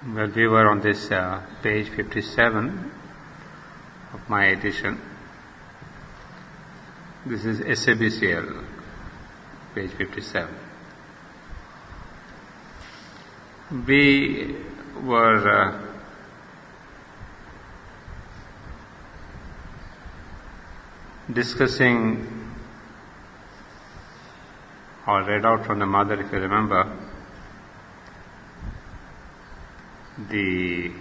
Well, we were on this page 57 of my edition. This is SABCL, page 57. We were discussing, or read out from the mother, if you remember, the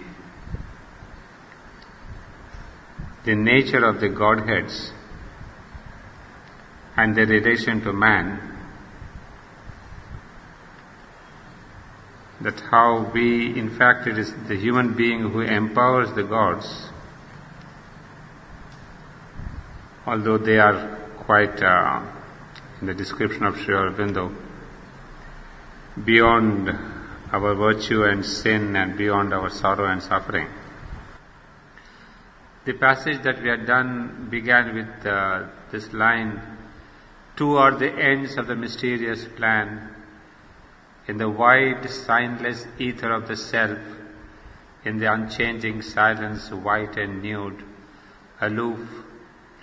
nature of the Godheads and their relation to man, that how we, in fact, it is the human being who empowers the gods, although they are quite, in the description of Sri Aurobindo, beyond our virtue and sin and beyond our sorrow and suffering. The passage that we had done began with this line, "Two are the ends of the mysterious plan, in the wide, signless ether of the self, in the unchanging silence, white and nude, aloof,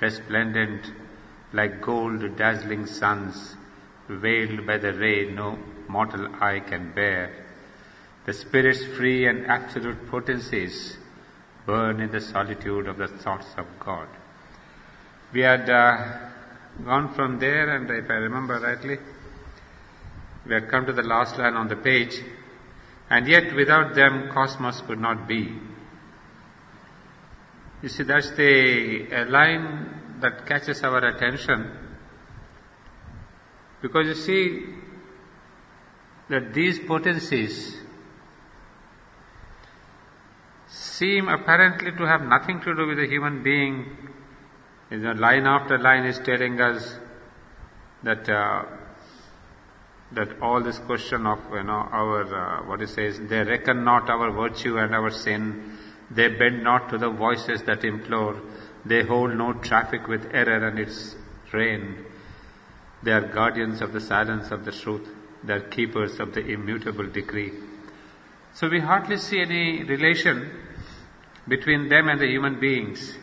resplendent, like gold dazzling suns, veiled by the ray no mortal eye can bear. The Spirit's free and absolute potencies burn in the solitude of the thoughts of God." We had gone from there, and if I remember rightly, we had come to the last line on the page, "And yet without them cosmos could not be." You see, that's a line that catches our attention, because you see that these potencies seem apparently to have nothing to do with a human being. Line after line is telling us that that all this question of our what it says, they reckon not our virtue and our sin, they bend not to the voices that implore, they hold no traffic with error and its reign. They are guardians of the silence of the truth, they are keepers of the immutable decree. So we hardly see any relation between them and the human beings.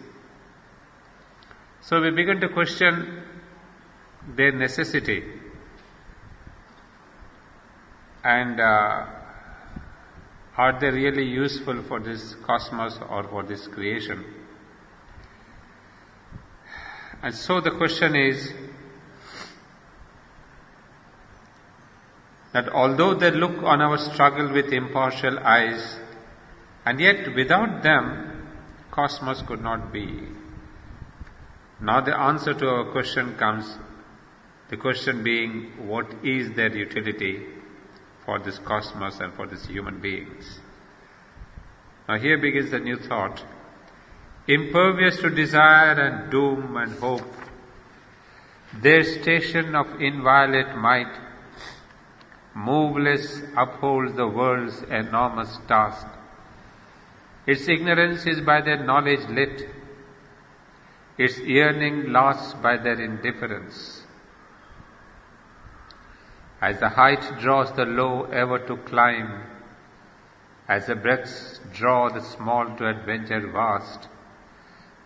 So we begin to question their necessity, and are they really useful for this cosmos or for this creation? And so the question is that although they look on our struggle with impartial eyes, and yet without them cosmos could not be. Now the answer to our question comes, the question being, what is their utility for this cosmos and for these human beings? Now here begins the new thought. Impervious to desire and doom and hope, their station of inviolate might, moveless upholds the world's enormous task. Its ignorance is by their knowledge lit, its yearning lost by their indifference. As the height draws the low ever to climb, as the breaths draw the small to adventure vast,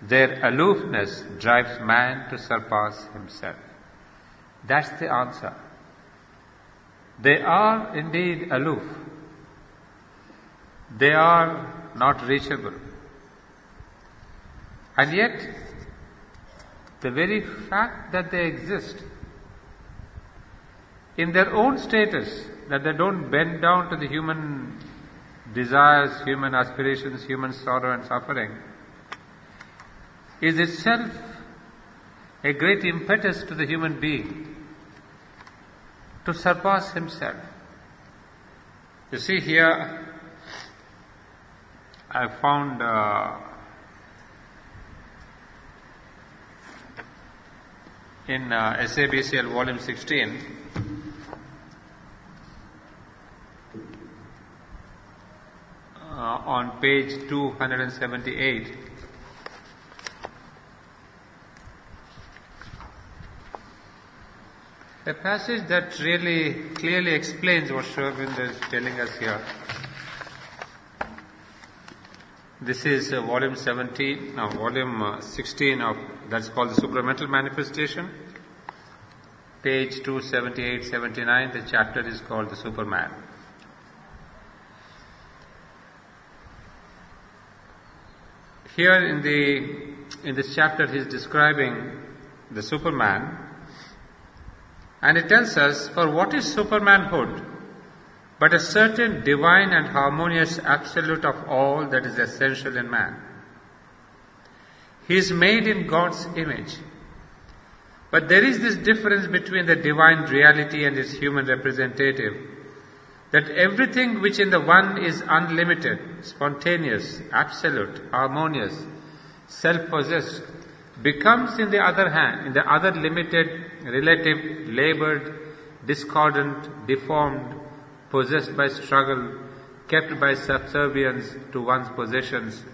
their aloofness drives man to surpass himself. That's the answer. They are indeed aloof. They are not reachable. And yet, the very fact that they exist, in their own status, that they don't bend down to the human desires, human aspirations, human sorrow and suffering, is itself a great impetus to the human being to surpass himself. You see here, I found in SABCL volume 16, on page 278, a passage that really clearly explains what Sri Aurobindo is telling us here. This is volume 16 of, that's called the Supramental Manifestation. Page 278-79, the chapter is called the Superman. Here in this chapter he is describing the Superman, and it tells us, for what is supermanhood but a certain divine and harmonious absolute of all that is essential in man? He is made in God's image. But there is this difference between the divine reality and its human representative, that everything which in the one is unlimited, spontaneous, absolute, harmonious, self-possessed, becomes in the other limited, relative, labored, discordant, deformed, possessed by struggle, kept by subservience to one's possessions,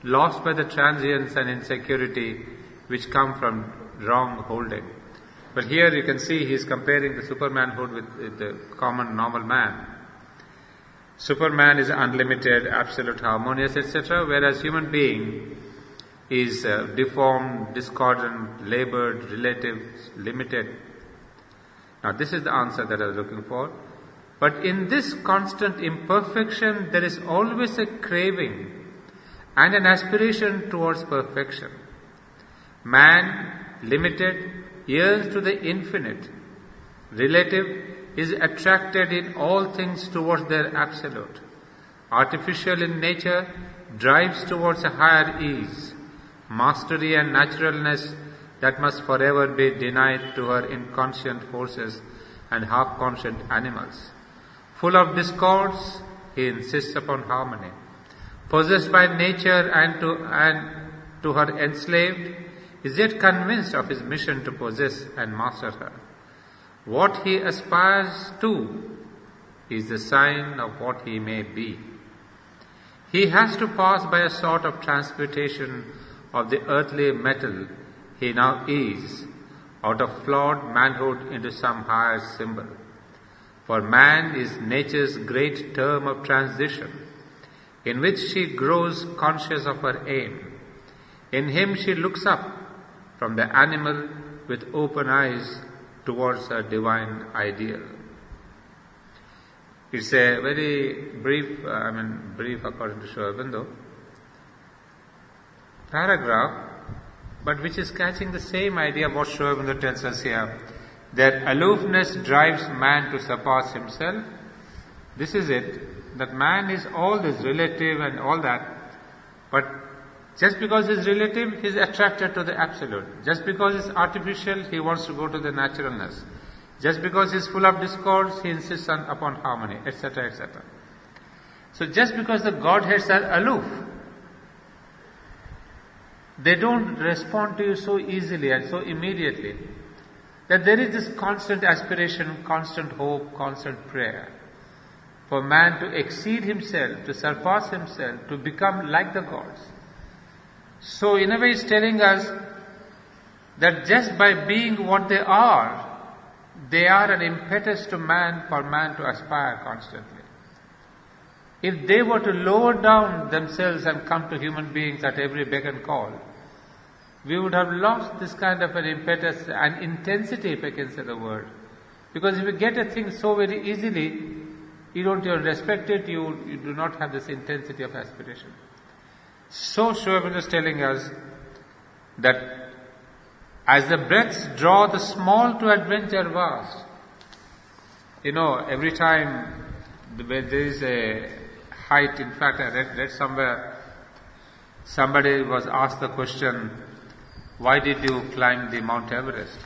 lost by the transience and insecurity which come from wrong holding. But here you can see he is comparing the supermanhood with the common normal man. Superman is unlimited, absolute, harmonious, etc., whereas human being is deformed, discordant, labored, relative, limited. Now this is the answer that I was looking for. But in this constant imperfection, there is always a craving and an aspiration towards perfection. Man, limited, yearns to the infinite. Relative, is attracted in all things towards their absolute. Artificial in nature, drives towards a higher ease, mastery and naturalness that must forever be denied to her inconscient forces and half-conscient animals. Full of discords, he insists upon harmony. Possessed by nature and to her enslaved, is yet convinced of his mission to possess and master her. What he aspires to is the sign of what he may be. He has to pass by a sort of transmutation of the earthly metal he now is, out of flawed manhood into some higher symbol. For man is nature's great term of transition, in which she grows conscious of her aim. In him she looks up from the animal with open eyes towards her divine ideal. It's a very brief according to Sri Aurobindo, paragraph, but which is catching the same idea of what Sri Aurobindo tells us here, that aloofness drives man to surpass himself. This is it, that man is all this relative and all that, but just because he's relative, he's attracted to the absolute. Just because it's artificial, he wants to go to the naturalness. Just because he's full of discords, he insists upon harmony, etc., etc. So just because the Godheads are aloof, they don't respond to you so easily and so immediately, that there is this constant aspiration, constant hope, constant prayer for man to exceed himself, to surpass himself, to become like the gods. So in a way it's telling us that just by being what they are an impetus to man, for man to aspire constantly. If they were to lower down themselves and come to human beings at every beck and call, we would have lost this kind of an impetus and intensity, if I can say the word. Because if you get a thing so very easily, you don't even respect it, you do not have this intensity of aspiration. So Sri Aurobindo is telling us that as the breaths draw the small to adventure vast, every time when there is a height, in fact I read somewhere, somebody was asked the question, why did you climb the Mount Everest?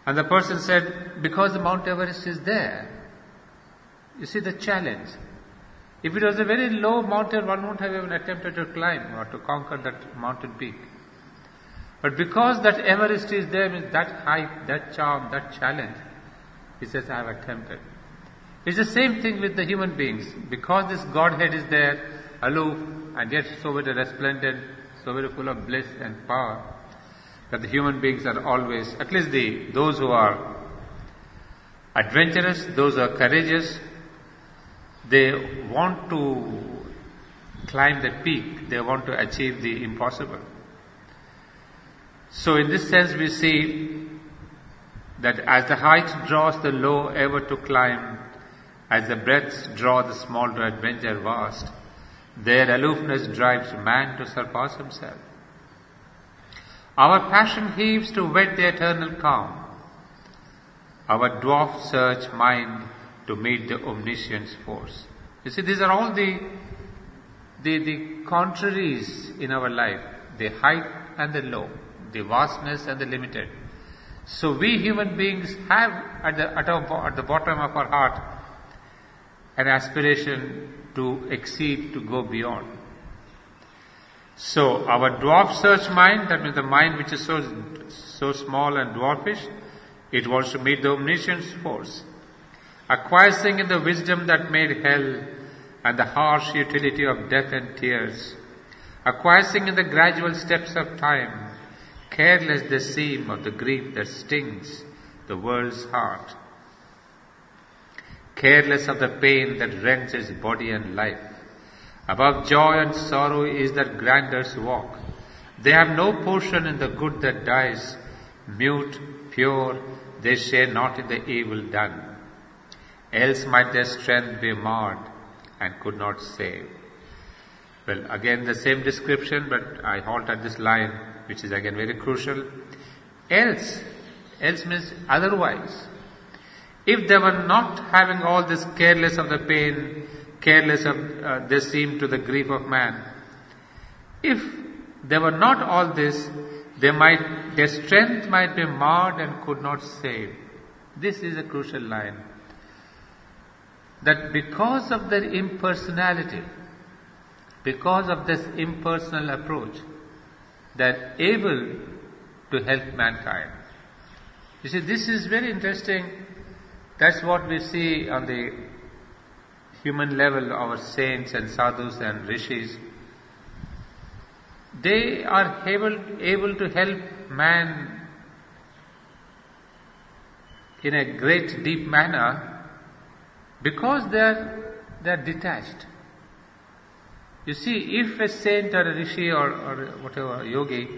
And the person said, because the Mount Everest is there. You see the challenge. If it was a very low mountain, one wouldn't have even attempted to climb or to conquer that mountain peak. But because that Everest is there, means that height, that charm, that challenge, he says, I have attempted. It's the same thing with the human beings. Because this Godhead is there, aloof, and yet so very resplendent, so very full of bliss and power, that the human beings are always, at least those who are adventurous, those who are courageous, they want to climb the peak. They want to achieve the impossible. So in this sense we see that as the height draws the low ever to climb, as the breadths draw the small to adventure vast, their aloofness drives man to surpass himself. Our passion heaves to wed the eternal calm. Our dwarf search mind to meet the omniscience force. You see, these are all the contraries in our life, the height and the low, the vastness and the limited. So we human beings have at the bottom of our heart an aspiration to exceed, to go beyond. So our dwarf search mind, that means the mind which is so small and dwarfish, it wants to meet the omniscience force, acquiescing in the wisdom that made hell and the harsh utility of death and tears, acquiescing in the gradual steps of time, careless they seem of the grief that stings the world's heart, careless of the pain that rends its body and life. Above joy and sorrow is that grander's walk. They have no portion in the good that dies, mute, pure, they share not in the evil done. Else might their strength be marred and could not save. Well, again the same description, but I halt at this line, which is again very crucial. Else means otherwise. If they were not having all this, careless of the pain, careless of they seem to the grief of man, if they were not all this, their strength might be marred and could not save. This is a crucial line. That because of their impersonality, because of this impersonal approach, they're able to help mankind. You see, this is very interesting. That's what we see on the human level, our saints and sadhus and rishis. They are able to help man in a great deep manner because they're detached. You see, if a saint or a rishi or whatever, yogi,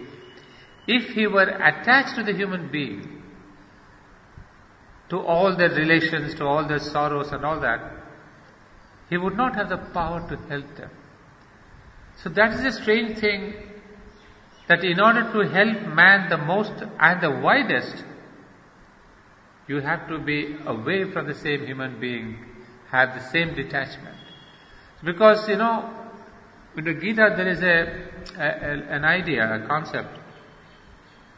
if he were attached to the human being, to all their relations, to all their sorrows and all that, he would not have the power to help them. So that is a strange thing, that in order to help man the most and the widest, you have to be away from the same human being, have the same detachment. Because, in the Gita there is an idea, a concept,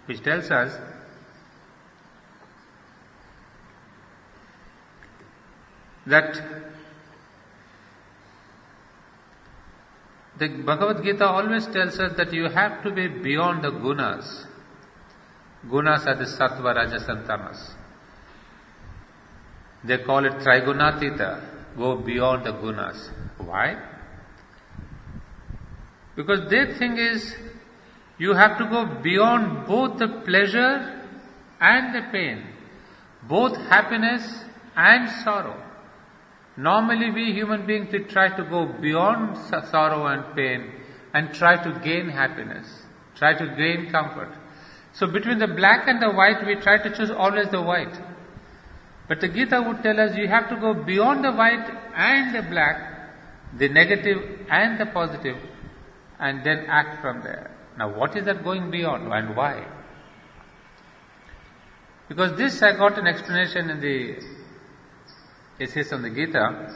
which tells us that the Bhagavad Gita always tells us that you have to be beyond the gunas. Gunas are the sattva, rajas and tamas. They call it trigunatita, go beyond the gunas. Why? Because their thing is, you have to go beyond both the pleasure and the pain, both happiness and sorrow. Normally we human beings, we try to go beyond sorrow and pain and try to gain happiness, try to gain comfort. So between the black and the white, we try to choose always the white. But the Gita would tell us you have to go beyond the white and the black, the negative and the positive, and then act from there. Now what is that going beyond and why? Because this I got an explanation in the essays on the Gita,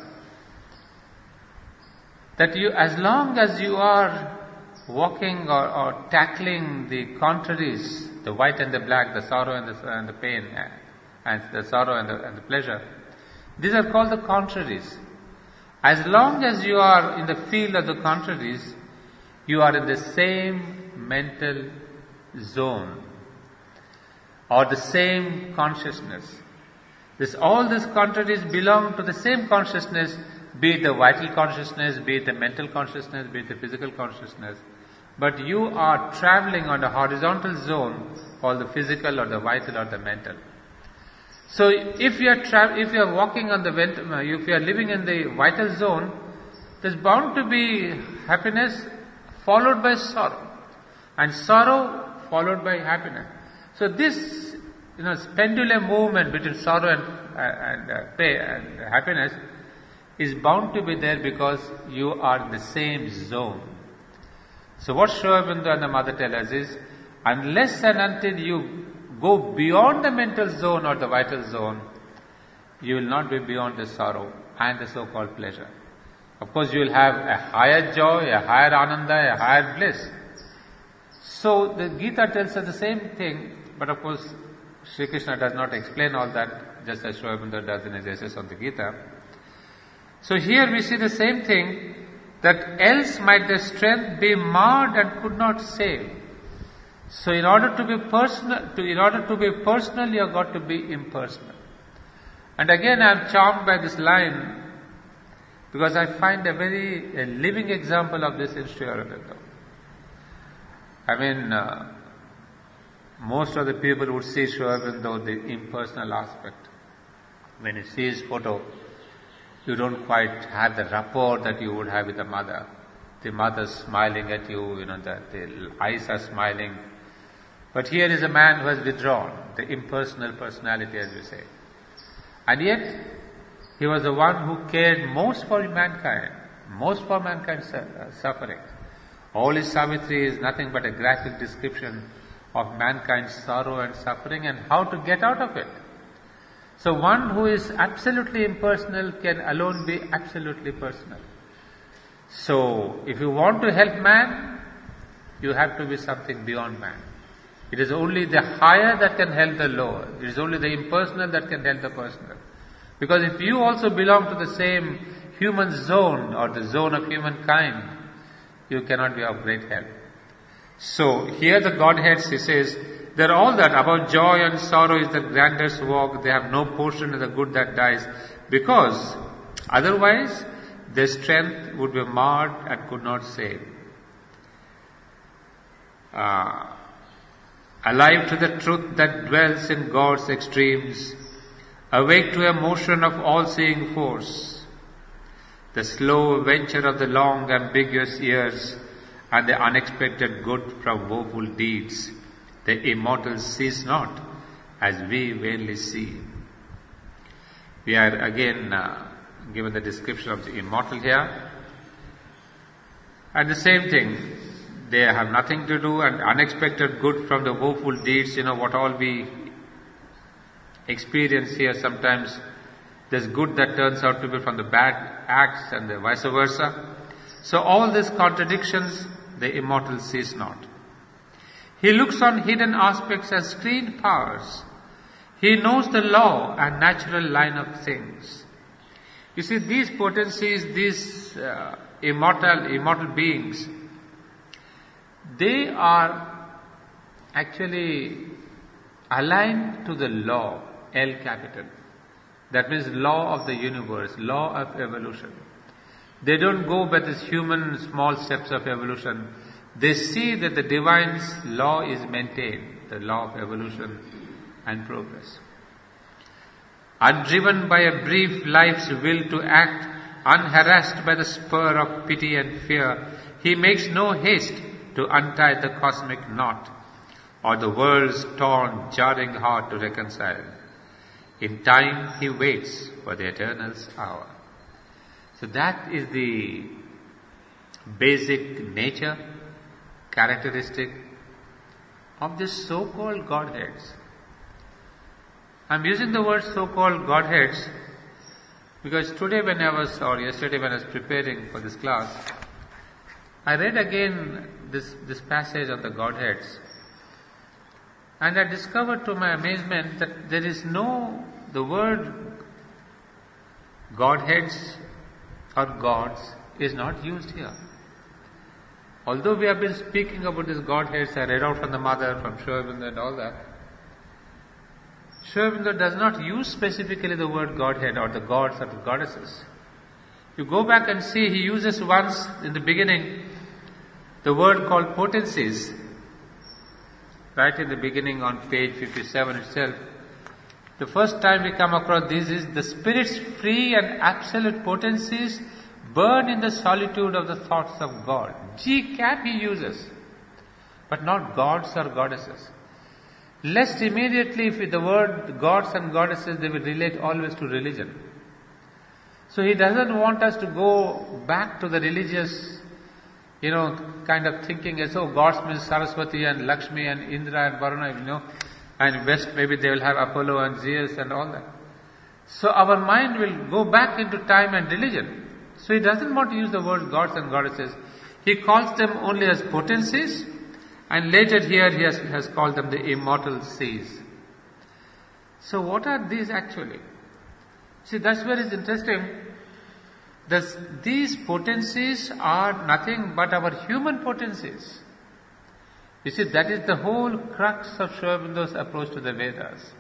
that you, as long as you are walking or tackling the contraries, the white and the black, the sorrow and the pain, and the sorrow and the pleasure, these are called the contraries. As long as you are in the field of the contraries, you are in the same mental zone or the same consciousness. All these contraries belong to the same consciousness, be it the vital consciousness, be it the mental consciousness, be it the physical consciousness. But you are traveling on a horizontal zone called the physical or the vital or the mental. So if you are walking on if you are living in the vital zone, there's bound to be happiness followed by sorrow, and sorrow followed by happiness. So this, pendulum movement between sorrow and happiness is bound to be there because you are in the same zone. So what Sri Aurobindo and the mother tell us is, unless and until you go beyond the mental zone or the vital zone, you will not be beyond the sorrow and the so-called pleasure. Of course, you will have a higher joy, a higher ananda, a higher bliss. So the Gita tells us the same thing, but of course, Sri Krishna does not explain all that, just as Sri Aurobindo does in his essays on the Gita. So here we see the same thing, that else might the strength be marred and could not save. So in order to be personal, you have got to be impersonal. And again, I am charmed by this line because I find a living example of this in Sri Aurobindo. I mean, most of the people would see Sri Aurobindo the impersonal aspect. When you see his photo, you don't quite have the rapport that you would have with the mother. The mother's smiling at you, the eyes are smiling. But here is a man who has withdrawn, the impersonal personality, as we say. And yet, he was the one who cared most for mankind's suffering. All his Savitri is nothing but a graphic description of mankind's sorrow and suffering and how to get out of it. So one who is absolutely impersonal can alone be absolutely personal. So if you want to help man, you have to be something beyond man. It is only the higher that can help the lower. It is only the impersonal that can help the personal. Because if you also belong to the same human zone or the zone of humankind, you cannot be of great help. So here the Godheads, he says, they're all that. About joy and sorrow is the grandest walk. They have no portion in the good that dies, because otherwise their strength would be marred and could not save. Alive to the truth that dwells in God's extremes, awake to a motion of all-seeing force, the slow venture of the long ambiguous years and the unexpected good from woeful deeds, the immortals cease not, as we vainly see. We are again given the description of the immortal here. And the same thing, they have nothing to do, and unexpected good from the woeful deeds, what all we experience here, sometimes there's good that turns out to be from the bad acts and the vice versa. So all these contradictions, the immortal cease not. He looks on hidden aspects as screened powers. He knows the law and natural line of things. You see, these potencies, these immortal beings, they are actually aligned to the law, L capital. That means law of the universe, law of evolution. They don't go by these human small steps of evolution. They see that the divine's law is maintained, the law of evolution and progress. Undriven by a brief life's will to act, unharassed by the spur of pity and fear, he makes no haste to untie the cosmic knot, or the world's torn, jarring heart to reconcile. In time he waits for the eternal's hour. So that is the basic nature, characteristic of this so-called Godheads. I'm using the word so-called Godheads because yesterday when I was preparing for this class, I read again this passage on the Godheads, and I discovered to my amazement that there is the word Godheads or gods is not used here. Although we have been speaking about these Godheads, I read out from the mother, from Sri Aurobindo and all that, Sri Aurobindo does not use specifically the word Godhead or the gods or the goddesses. You go back and see, he uses once in the beginning the word called potencies. Right in the beginning on page 57 itself. The first time we come across this is the spirit's free and absolute potencies burn in the solitude of the thoughts of God. G cap he uses, but not gods or goddesses. Lest immediately if with the word gods and goddesses they will relate always to religion. So he doesn't want us to go back to the religious, kind of thinking as gods means Saraswati and Lakshmi and Indra and Varuna, and West maybe they will have Apollo and Zeus and all that. So our mind will go back into time and religion. So he doesn't want to use the word gods and goddesses. He calls them only as potencies, and later here he has called them the immortal seas. So what are these actually? See, that's where it's interesting. These potencies are nothing but our human potencies. You see, that is the whole crux of Sri Aurobindo's approach to the Vedas.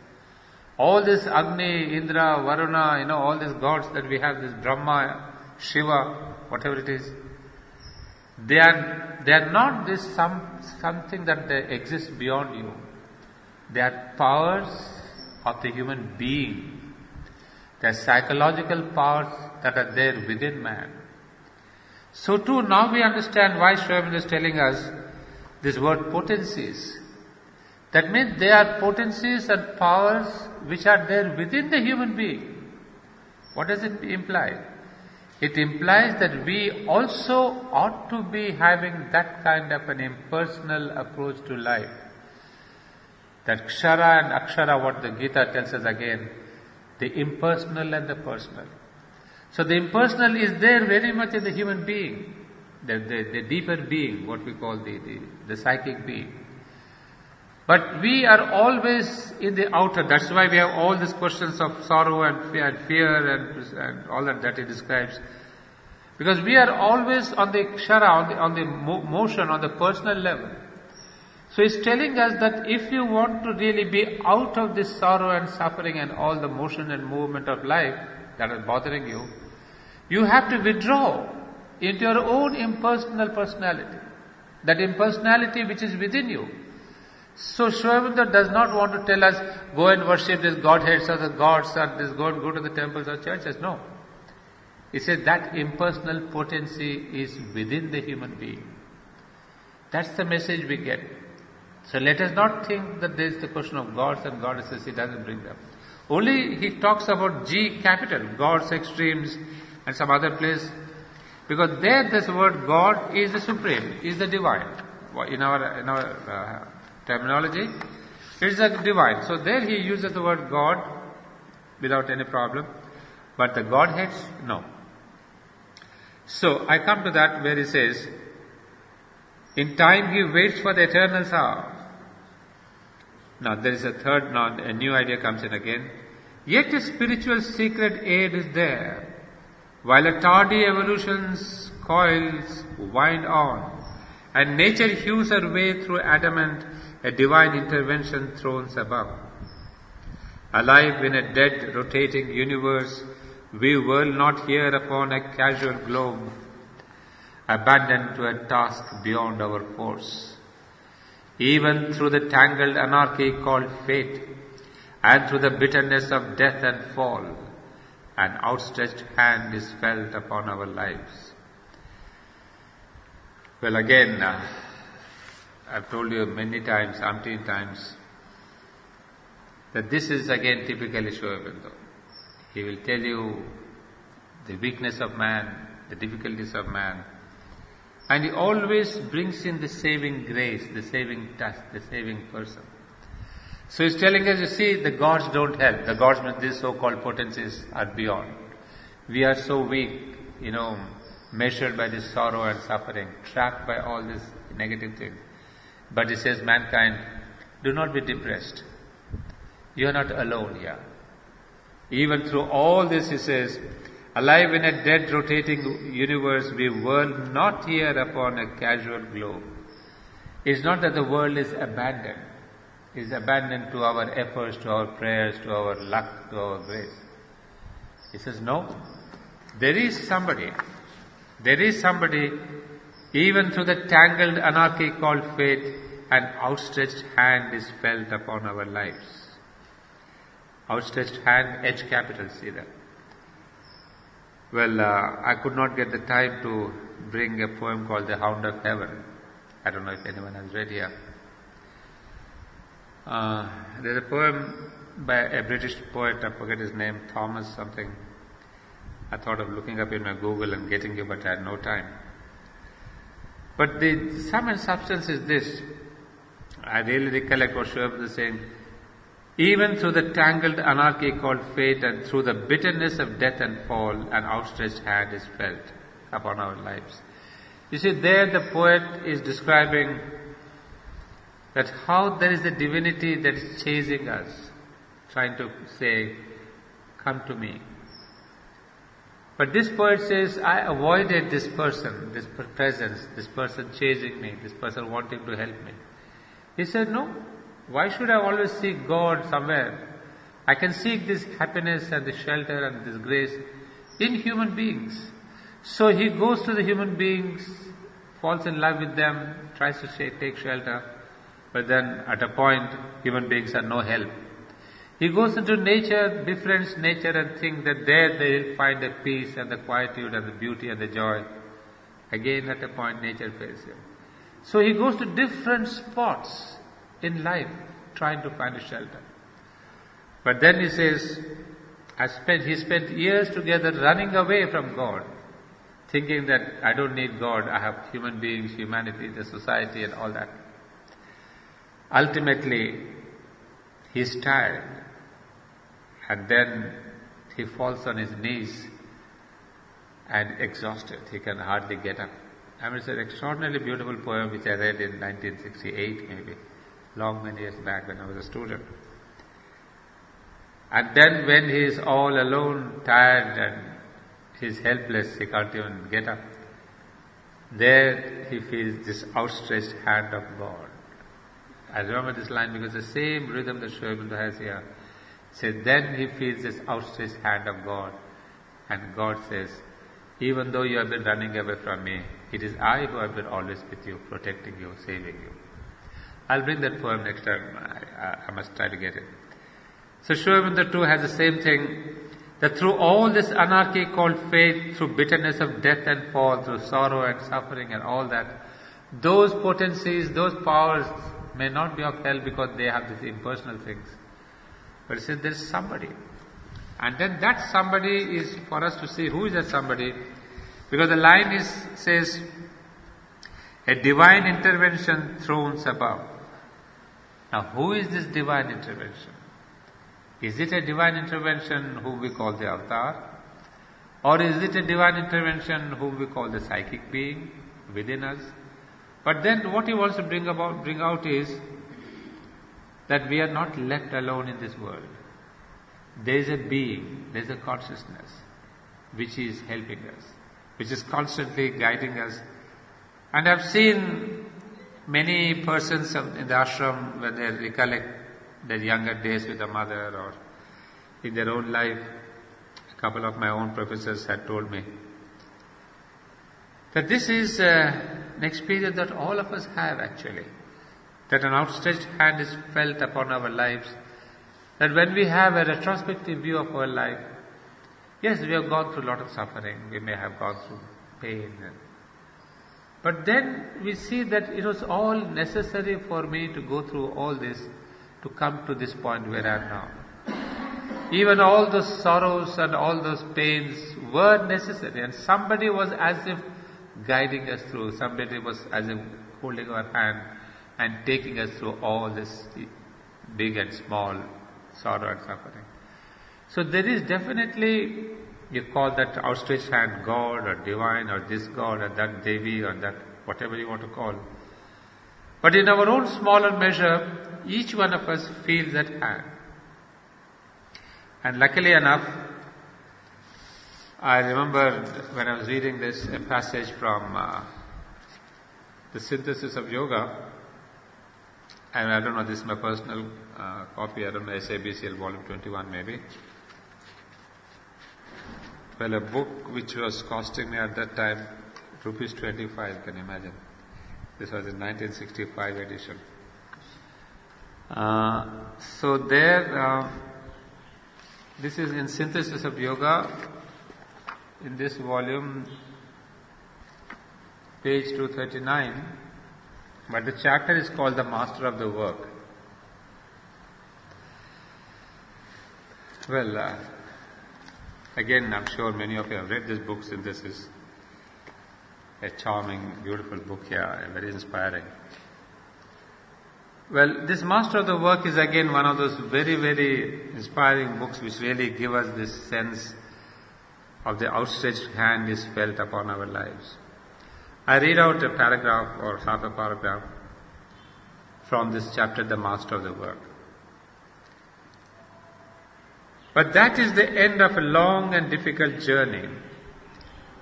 All this Agni, Indra, Varuna, all these gods that we have, this Brahma, Shiva, whatever it is, they are not this something that they exist beyond you. They are powers of the human being. They are psychological powers that are there within man. So too, now we understand why Sri Aurobindo is telling us this word potencies. That means they are potencies and powers which are there within the human being. What does it imply? It implies that we also ought to be having that kind of an impersonal approach to life. That Kshara and Akshara, what the Gita tells us again, the impersonal and the personal. So the impersonal is there very much in the human being, the deeper being, what we call the psychic being. But we are always in the outer. That's why we have all these questions of sorrow and fear and all that he describes. Because we are always on the kshara, on the motion, on the personal level. So he's telling us that if you want to really be out of this sorrow and suffering and all the motion and movement of life that is bothering you, you have to withdraw into your own impersonal personality. That impersonality which is within you. So Sri Aurobindo does not want to tell us, go and worship these godheads or the gods or this, go to the temples or churches. No. He says that impersonal potency is within the human being. That's the message we get. So let us not think that there is the question of gods and goddesses. He doesn't bring them. Only he talks about G capital, gods, extremes and some other place. Because there this word God is the supreme, is the divine. In our terminology, it is a divine. So there he uses the word God without any problem. But the Godheads, no. So I come to that where he says, in time he waits for the eternal hour. Now there is a new idea comes in again. Yet a spiritual secret aid is there, while a tardy evolution's coils wind on, and nature hews her way through adamant, a divine intervention thrones above. Alive in a dead, rotating universe, we whirl not here upon a casual globe, abandoned to a task beyond our force. Even through the tangled anarchy called fate, and through the bitterness of death and fall, an outstretched hand is felt upon our lives. Well, again, I've told you many times, umpteen times, that this is again typically Sri Aurobindo. He will tell you the weakness of man, the difficulties of man, and he always brings in the saving grace, the saving touch, the saving person. So he's telling us, you see, the gods don't help. The gods, these so-called potencies, are beyond. We are so weak, measured by this sorrow and suffering, trapped by all these negative things. But he says, mankind, do not be depressed. You are not alone here. Even through all this, he says, alive in a dead rotating universe, we whirl not here upon a casual globe. It's not that the world is abandoned. It's abandoned to our efforts, to our prayers, to our luck, to our grace. He says, no, there is somebody, even through the tangled anarchy called fate, an outstretched hand is felt upon our lives. Outstretched hand, H capital, see that. Well, I could not get the time to bring a poem called The Hound of Heaven. I don't know if anyone has read here. There's a poem by a British poet, I forget his name, Thomas something. I thought of looking up in my Google and getting it, but I had no time. But the sum and substance is this. I really recollect what Schwab was saying. Even through the tangled anarchy called fate and through the bitterness of death and fall, an outstretched hand is felt upon our lives. You see, there the poet is describing that how there is a divinity that is chasing us, trying to say, come to me. But this poet says, I avoided this person, this presence, this person chasing me, this person wanting to help me. He said, no, why should I always seek God somewhere? I can seek this happiness and this shelter and this grace in human beings. So he goes to the human beings, falls in love with them, tries to take shelter, but then at a point, human beings are no help. He goes into nature, befriends nature and thinks that there they will find the peace and the quietude and the beauty and the joy. Again at a point nature fails him. So he goes to different spots in life trying to find a shelter. But then he says, he spent years together running away from God, thinking that I don't need God, I have human beings, humanity, the society and all that. Ultimately, he is tired. And then he falls on his knees and exhausted. He can hardly get up. I mean, it's an extraordinarily beautiful poem which I read in 1968 maybe, many years back when I was a student. And then when he is all alone, tired and he is helpless, he can't even get up, there he feels this outstretched hand of God. I remember this line because the same rhythm that Sri Aurobindo has here. Says, then he feels this outstretched hand of God, and God says, even though you have been running away from me, it is I who have been always with you, protecting you, saving you. I'll bring that poem next time. I must try to get it. So Sri Aurobindo too has the same thing, that through all this anarchy called fate, through bitterness of death and fall, through sorrow and suffering and all that, those potencies, those powers may not be of help because they have these impersonal things. But he says there is somebody. And then that somebody is for us to see who is that somebody. Because the line says, a divine intervention thrones above. Now who is this divine intervention? Is it a divine intervention whom we call the avatar? Or is it a divine intervention whom we call the psychic being within us? But then what he wants to bring out is that we are not left alone in this world. There is a being, there is a consciousness which is helping us, which is constantly guiding us. And I've seen many persons in the ashram when they recollect their younger days with the mother or in their own life. A couple of my own professors had told me that this is an experience that all of us have actually. That an outstretched hand is felt upon our lives, that when we have a retrospective view of our life, yes, we have gone through a lot of suffering, we may have gone through pain, but then we see that it was all necessary for me to go through all this to come to this point where I am now. Even all those sorrows and all those pains were necessary, and somebody was as if guiding us through, somebody was as if holding our hand and taking us through all this big and small sorrow and suffering. So there is definitely, you call that outstretched hand God or divine or this God or that Devi or that whatever you want to call. But in our own smaller measure, each one of us feels that hand. And luckily enough, I remember when I was reading this a passage from the Synthesis of Yoga, and I don't know, this is my personal copy, I don't know, SABCL volume 21 maybe. Well, a book which was costing me at that time rupees 25, can you imagine? This was in 1965 edition. So there, this is in Synthesis of Yoga, in this volume, page 239, but the chapter is called The Master of the Work. Well, again, I'm sure many of you have read this book, and this is a charming, beautiful book here, very inspiring. Well, this Master of the Work is again one of those very, very inspiring books which really give us this sense of the outstretched hand is felt upon our lives. I read out a paragraph or half a paragraph from this chapter, The Master of the Work. But that is the end of a long and difficult journey,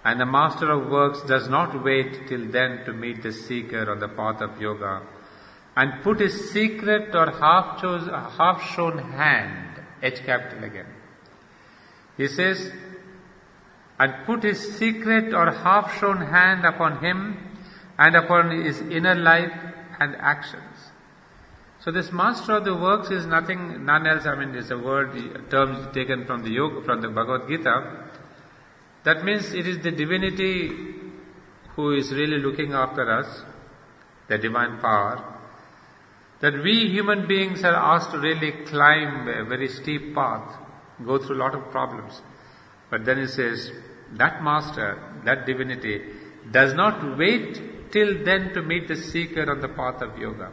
and the Master of Works does not wait till then to meet the seeker on the path of yoga and put his secret or half-shown hand, H capital again. He says, and put his secret or half-shown hand upon him and upon his inner life and actions. So this Master of the Works is none else. It's a term taken from the yoga, from the Bhagavad Gita. That means it is the divinity who is really looking after us, the divine power, that we human beings are asked to really climb a very steep path, go through a lot of problems. But then it says, that Master, that divinity, does not wait till then to meet the seeker on the path of yoga.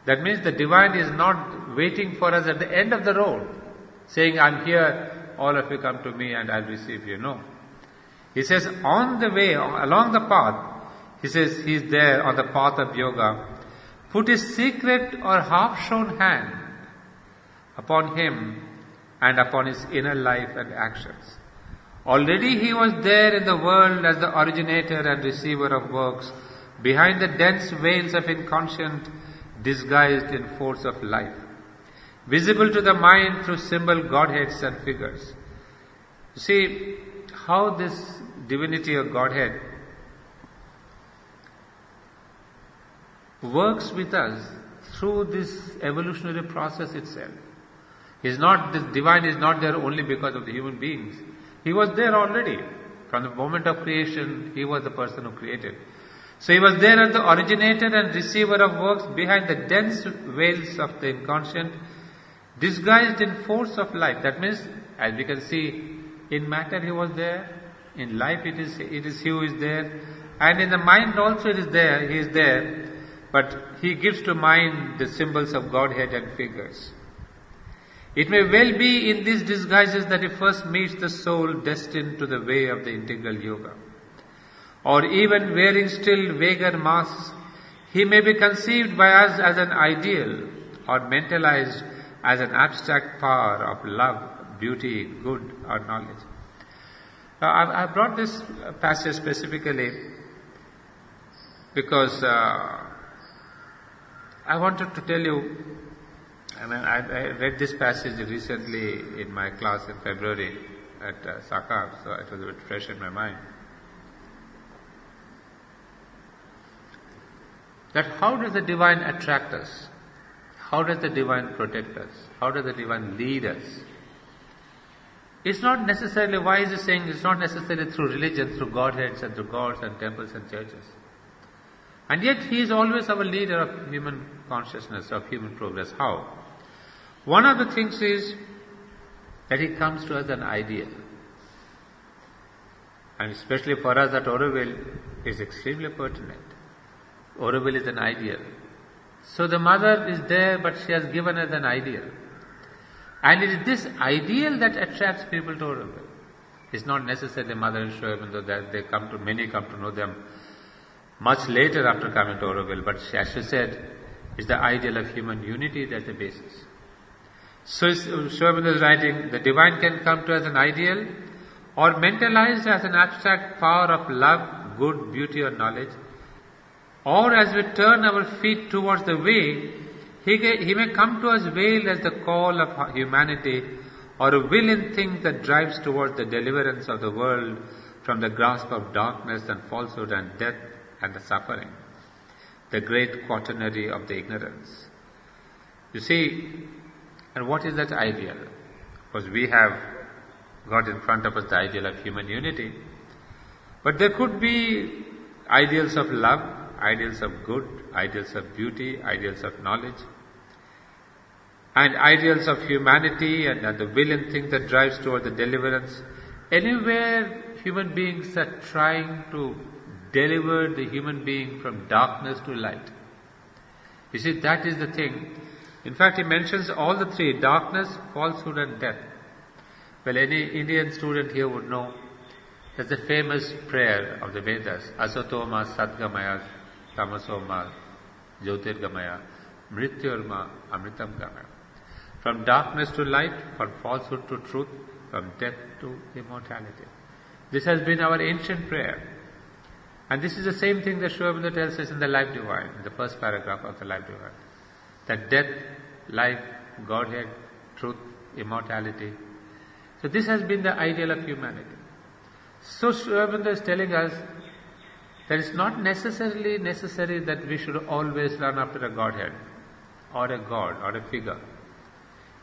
That means the divine is not waiting for us at the end of the road, saying, I'm here, all of you come to me and I'll receive you. No. He says, on the way, along the path, he says, he's there on the path of yoga. Put his secret or half-shown hand upon him and upon his inner life and actions. Already he was there in the world as the originator and receiver of works, behind the dense veils of inconscient, disguised in force of life, visible to the mind through symbol Godheads and figures. You see how this divinity of Godhead works with us through this evolutionary process itself. This divine is not there only because of the human beings. He was there already. From the moment of creation, he was the person who created. So he was there as the originator and receiver of works behind the dense veils of the inconscient, disguised in force of life. That means, as we can see, in matter he was there, in life it is he who is there, and in the mind also he is there, but he gives to mind the symbols of Godhead and figures. It may well be in these disguises that he first meets the soul destined to the way of the integral yoga. Or even wearing still vaguer masks, he may be conceived by us as an ideal or mentalized as an abstract power of love, beauty, good or knowledge. Now, I brought this passage specifically because I wanted to tell you, I read this passage recently in my class in February at Sakar, so it was a bit fresh in my mind. That how does the divine attract us? How does the divine protect us? How does the divine lead us? It's not necessarily, why is he saying it's not necessarily through religion, through Godheads and through gods and temples and churches. And yet he is always our leader of human consciousness, of human progress. How? One of the things is that he comes to us an ideal. And especially for us at Auroville, is extremely pertinent. Auroville is an ideal. So the mother is there, but she has given us an ideal. And it is this ideal that attracts people to Auroville. It's not necessarily Mother and Shoaib, even though many come to know them much later after coming to Auroville. But as she said, it's the ideal of human unity that's the basis. So Shoaib is writing, the divine can come to us an ideal or mentalized as an abstract power of love, good, beauty or knowledge. Or as we turn our feet towards the way, he may come to us veiled as the call of humanity or a will in things that drives towards the deliverance of the world from the grasp of darkness and falsehood and death and the suffering, the great quaternary of the ignorance. You see, and what is that ideal? Because we have got in front of us the ideal of human unity, But there could be ideals of love, ideals of good, ideals of beauty, ideals of knowledge, and ideals of humanity and the will and thing that drives toward the deliverance. Anywhere human beings are trying to deliver the human being from darkness to light. You see, that is the thing. In fact, he mentions all the three: darkness, falsehood and death. Well, any Indian student here would know that's the famous prayer of the Vedas: Asatoma Sadgamaya, Tamasoma Jyotirgamaya, Mrityurma Amritam Gamaya. From darkness to light, from falsehood to truth, from death to immortality. This has been our ancient prayer. And this is the same thing that Sri Aurobindo tells us in the Life Divine, in the first paragraph of the Life Divine. That death, life, Godhead, truth, immortality. So this has been the ideal of humanity. So Sri Aurobindo is telling us that it's not necessarily necessary that we should always run after a Godhead, or a God, or a figure.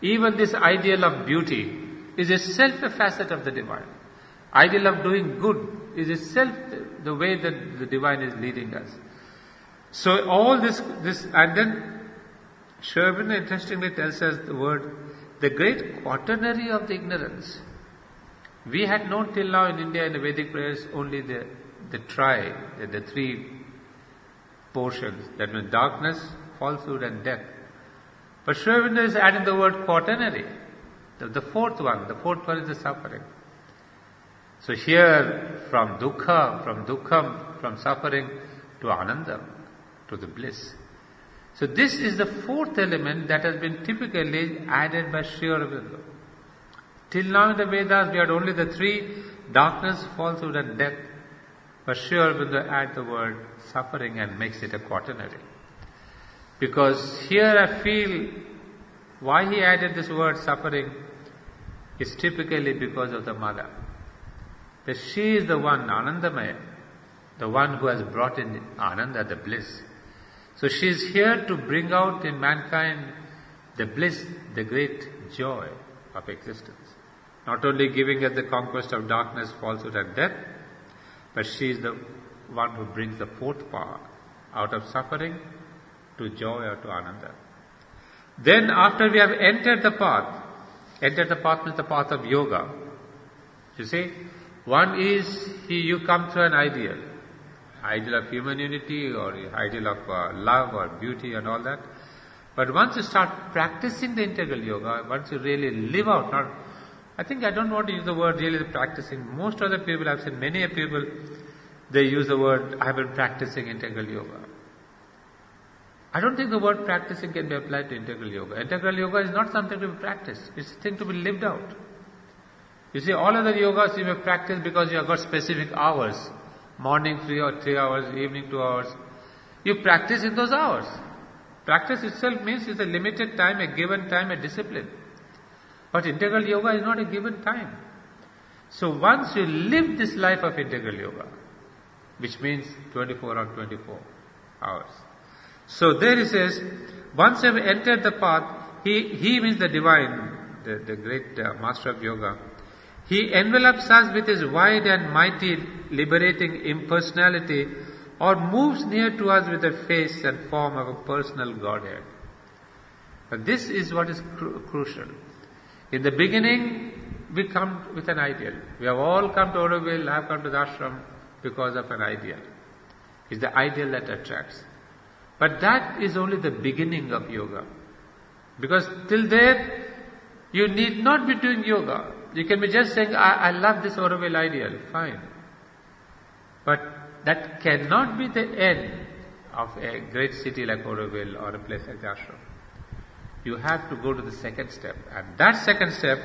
Even this ideal of beauty is itself a facet of the divine. Ideal of doing good is itself the way that the divine is leading us. So all this and then Sri Aurobindo interestingly tells us the word, the great quaternary of the ignorance. We had known till now in India in the Vedic prayers only the three portions, that means darkness, falsehood and death. But Sri Aurobindo is adding the word quaternary, the fourth one is the suffering. So here from dukkam, from suffering to anandam, to the bliss. So this is the fourth element that has been typically added by Sri Aurobindo. Till now in the Vedas we had only the three: darkness, falsehood and death. But Sri Aurobindo adds the word suffering and makes it a quaternary. Because here I feel why he added this word suffering is typically because of the mother. That she is the one, Anandamaya, the one who has brought in Ananda, the bliss. So she is here to bring out in mankind the bliss, the great joy of existence. Not only giving us the conquest of darkness, falsehood and death, but she is the one who brings the fourth power out of suffering to joy or to Ananda. Then after we have entered the path means the path of yoga. You see, one is you come to an ideal of human unity or ideal of love or beauty and all that. But once you start practicing the integral yoga, once you really live out, I don't want to use the word really practicing. Most of the people, I've seen many people, they use the word, I have been practicing integral yoga. I don't think the word practicing can be applied to integral yoga. Integral yoga is not something to be practiced. It's a thing to be lived out. You see, all other yogas you may practice because you have got specific hours. Morning 3 hours, evening 2 hours. You practice in those hours. Practice itself means it's a limited time, a given time, a discipline. But integral yoga is not a given time. So once you live this life of integral yoga, which means 24 or 24 hours. So there he says, once you have entered the path, he means the divine, the great master of yoga. He envelops us with his wide and mighty liberating impersonality, or moves near to us with the face and form of a personal Godhead. But this is what is crucial. In the beginning, we come with an ideal. We have all come to Auroville, I have come to the ashram because of an ideal. It's the ideal that attracts. But that is only the beginning of yoga. Because till there, you need not be doing yoga. You can be just saying, I love this Auroville ideal, fine. But that cannot be the end of a great city like Auroville or a place like the ashram. You have to go to the second step. And that second step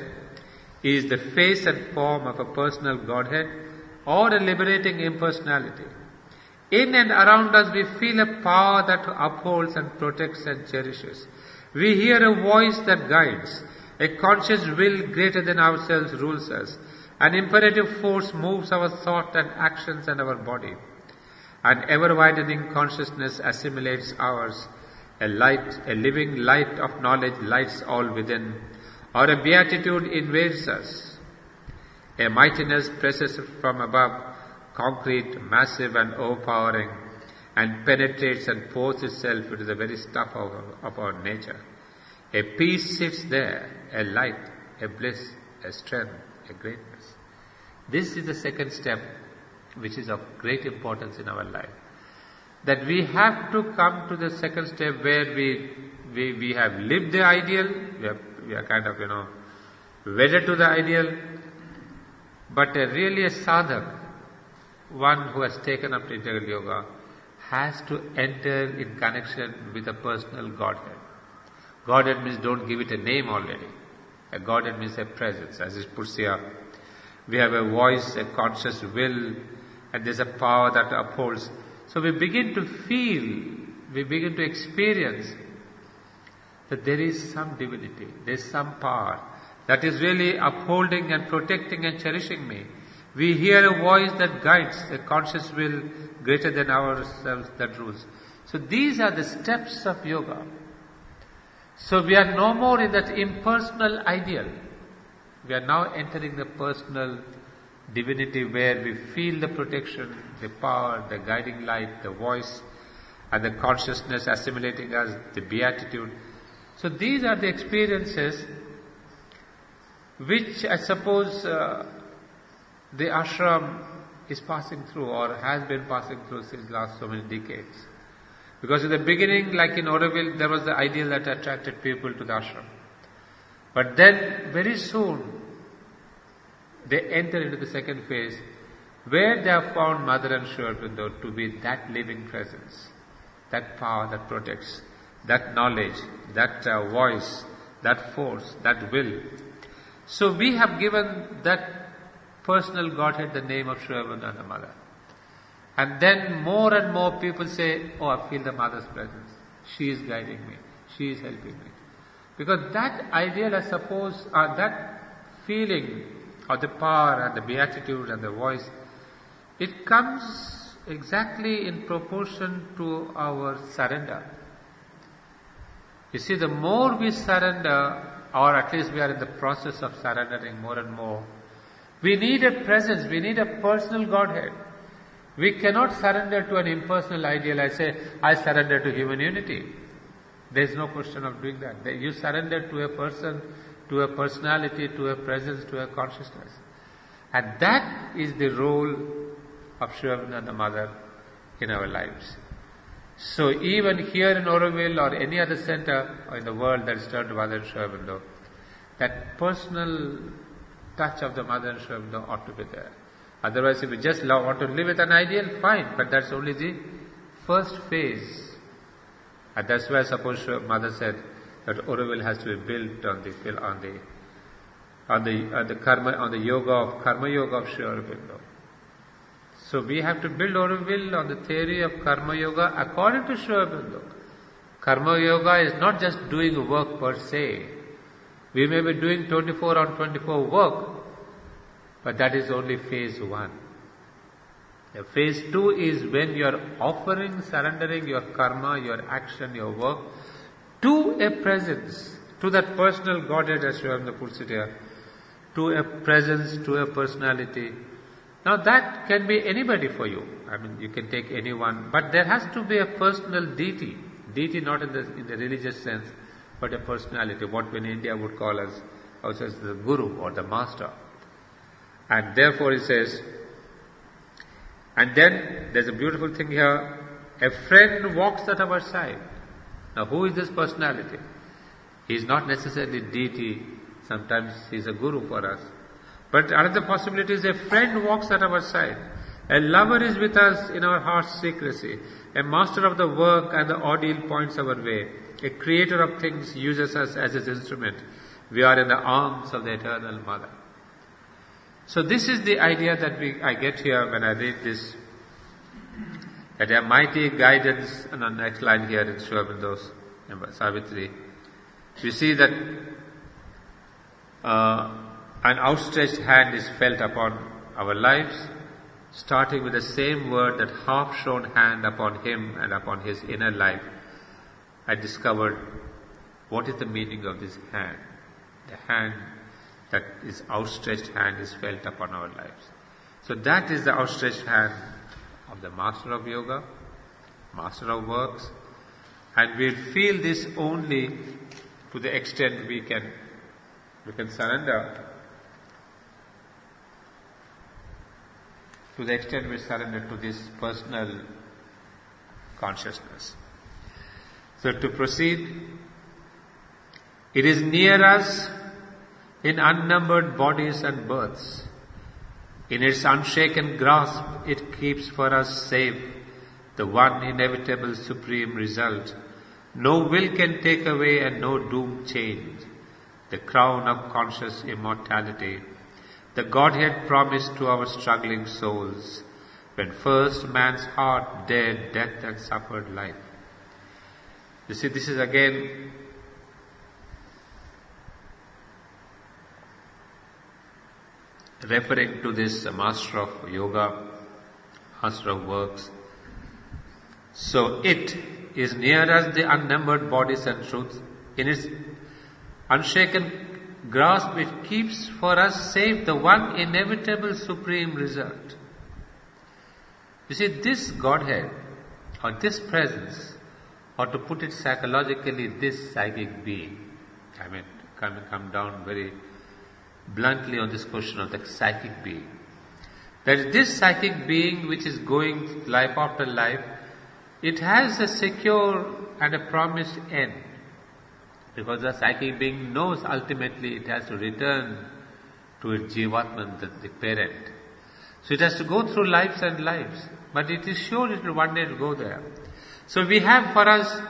is the face and form of a personal Godhead or a liberating impersonality. In and around us we feel a power that upholds and protects and cherishes. We hear a voice that guides. A conscious will greater than ourselves rules us. An imperative force moves our thought and actions and our body. An ever-widening consciousness assimilates ours. A living light of knowledge lights all within. Or a beatitude invades us. A mightiness presses from above. concrete, massive and overpowering, and penetrates and pours itself into the very stuff of our nature. A peace sits there, a light, a bliss, a strength, a greatness. This is the second step, which is of great importance in our life. That we have to come to the second step where we have lived the ideal, we are kind of, wedded to the ideal, but really a sadhak, one who has taken up integral yoga, has to enter in connection with a personal Godhead. Godhead means don't give it a name already. A Godhead means a presence, as it puts here. We have a voice, a conscious will, and there's a power that upholds. So we begin to feel, we begin to experience that there is some divinity, there is some power that is really upholding and protecting and cherishing me. We hear a voice that guides, a conscious will greater than ourselves that rules. So these are the steps of yoga. So we are no more in that impersonal ideal. We are now entering the personal divinity where we feel the protection, the power, the guiding light, the voice, and the consciousness assimilating us, the beatitude. So these are the experiences which I suppose the ashram is passing through or has been passing through since last so many decades. Because in the beginning, like in Auroville, there was the ideal that attracted people to the ashram. But then, very soon, they enter into the second phase, where they have found Mother and Sri Aurobindo to be that living presence, that power that protects, that knowledge, that voice, that force, that will. So we have given that personal Godhead the name of Sri Aurobindo and the Mother. And then more and more people say, oh, I feel the Mother's presence. She is guiding me. She is helping me. Because that ideal, I suppose, that feeling of the power and the beatitude and the voice, it comes exactly in proportion to our surrender. You see, the more we surrender, or at least we are in the process of surrendering more and more, we need a presence, we need a personal Godhead. We cannot surrender to an impersonal ideal. I say, I surrender to human unity. There is no question of doing that. You surrender to a person, to a personality, to a presence, to a consciousness. And that is the role of Sri Aurobindo and the Mother in our lives. So even here in Auroville or any other center in the world that is turned to Mother and Sri Aurobindo, that personal touch of the Mother and Sri Aurobindo ought to be there. Otherwise, if we just want to live with an ideal, fine, but that's only the first phase. And that's why I suppose Mother said that Auroville has to be built on the yoga of karma yoga of Sri Aurobindo. So we have to build Auroville on the theory of karma yoga according to Sri Aurobindo. Karma yoga is not just doing work per se. We may be doing 24 on 24 work, but that is only phase 1. The phase 2 is when you are offering, surrendering your karma, your action, your work to a presence, to that personal Godhead as Sri Aurobindo puts it here, to a presence, to a personality. Now that can be anybody for you. I mean, you can take anyone, but there has to be a personal deity. Deity not in the religious sense, but a personality, what we in India would call as also as the guru or the master. And therefore he says, and then there's a beautiful thing here, a friend walks at our side. Now who is this personality? He is not necessarily deity, sometimes he is a guru for us. But another possibility is a friend walks at our side. A lover is with us in our heart's secrecy. A master of the work and the ordeal points our way. A creator of things uses us as his instrument. We are in the arms of the Eternal Mother. So this is the idea that I get here when I read this. That a mighty guidance, and on the next line here in Sri Aurobindo's Savitri, we see that an outstretched hand is felt upon our lives, starting with the same word, that half-shown hand upon him and upon his inner life. I discovered what is the meaning of this hand. The hand that is outstretched hand is felt upon our lives. So that is the outstretched hand of the Master of Yoga, Master of Works, and we'll feel this only to the extent we can surrender. To the extent we surrender to this personal consciousness. So to proceed, it is near us in unnumbered bodies and births. In its unshaken grasp, it keeps for us safe the one inevitable supreme result. No will can take away and no doom change. The crown of conscious immortality, the Godhead promised to our struggling souls, when first man's heart dared death and suffered life. You see, this is again referring to this Master of Yoga, Master of Works. So it is near us the unnumbered bodies and truths. In its unshaken grasp, it keeps for us safe the one inevitable supreme result. You see, this Godhead, or this presence, or to put it psychologically, this psychic being, come down very bluntly on this question of the psychic being. That this psychic being which is going life after life, it has a secure and a promised end. Because the psychic being knows ultimately it has to return to its Jivatman, the parent. So it has to go through lives and lives. But it is sure it will one day go there. So we have for us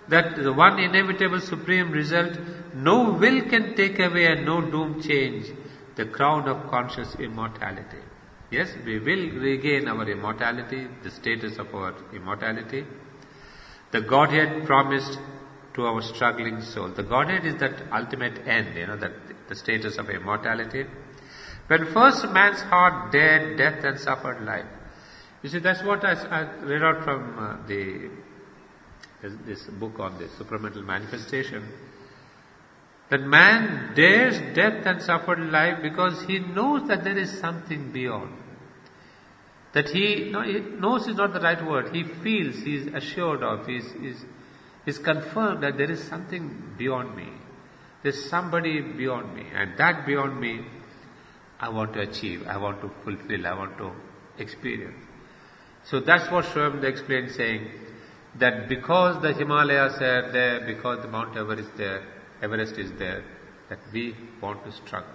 that the one inevitable supreme result, no will can take away and no doom change, the crown of conscious immortality. Yes, we will regain our immortality, the status of our immortality. The Godhead promised to our struggling soul. The Godhead is that ultimate end, that the status of immortality. When first man's heart dared death and suffered life. You see, that's what I read out from this book on the supramental manifestation. That man dares death and suffered life because he knows that there is something beyond. That he knows is not the right word. He feels, he is assured of, is confirmed that there is something beyond me. There's somebody beyond me. And that beyond me, I want to achieve, I want to fulfill, I want to experience. So that's what Sri Aurobindo explained, saying that because the Himalayas are there, because the Mount Everest is there, that we want to struggle.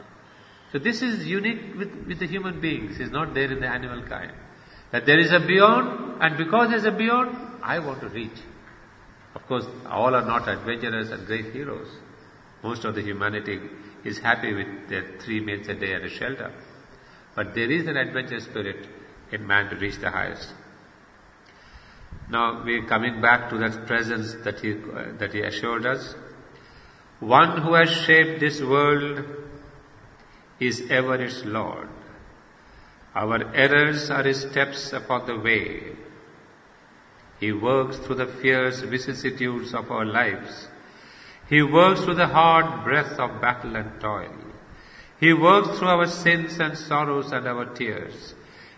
So this is unique with the human beings. It's not there in the animal kind. That there is a beyond, and because there is a beyond, I want to reach. Of course, all are not adventurous and great heroes. Most of the humanity is happy with their 3 meals a day and a shelter. But there is an adventure spirit in man to reach the highest. Now we're coming back to that presence that he assured us. One who has shaped this world is ever its Lord. Our errors are his steps upon the way. He works through the fierce vicissitudes of our lives. He works through the hard breath of battle and toil. He works through our sins and sorrows and our tears.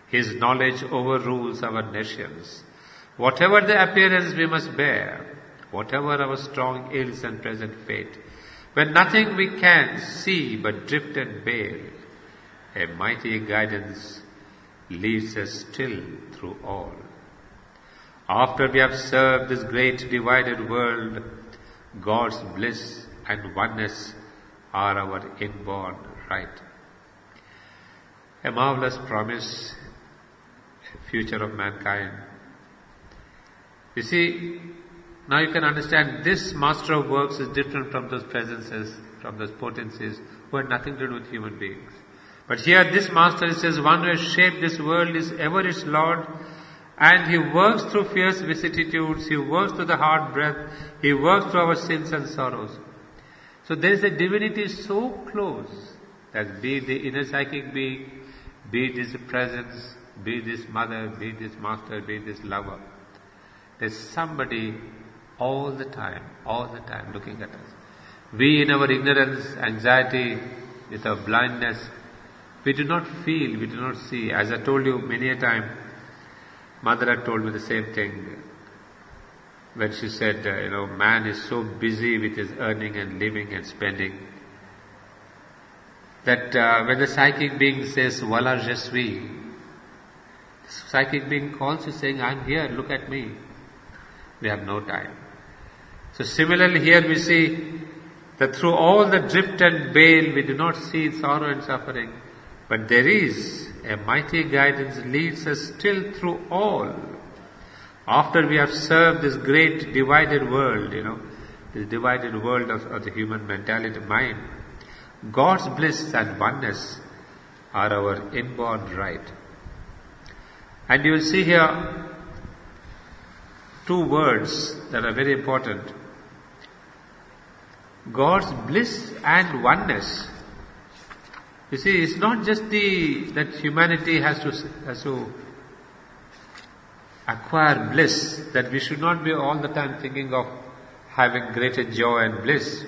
His knowledge overrules our nations. Whatever the appearance we must bear, whatever our strong ills and present fate, when nothing we can see but drift and bear, a mighty guidance leads us still through all. After we have served this great divided world, God's bliss and oneness are our inborn right. A marvelous promise, a future of mankind. You see, now you can understand this Master of Works is different from those presences, from those potencies who had nothing to do with human beings. But here this Master says, one who has shaped this world is ever its Lord, and he works through fierce vicissitudes, he works through the hard breath, he works through our sins and sorrows. So there is a divinity so close that be it the inner psychic being, be it his presence, be it this mother, be it this master, be it this lover. There's somebody all the time looking at us. We in our ignorance, anxiety, with our blindness, We do not feel, we do not see. As I told you many a time, Mother had told me the same thing when she said, man is so busy with his earning and living and spending that when the psychic being says, Voilà je suis, the psychic being calls you saying, I'm here, look at me. We have no time. So similarly here we see that through all the drift and bale we do not see sorrow and suffering, but there is a mighty guidance leads us still through all. After we have served this great divided world, this divided world of the human mentality, mind, God's bliss and oneness are our inborn right. And you will see here two words that are very important. God's bliss and oneness. You see, it's not just that humanity has to acquire bliss, that we should not be all the time thinking of having greater joy and bliss.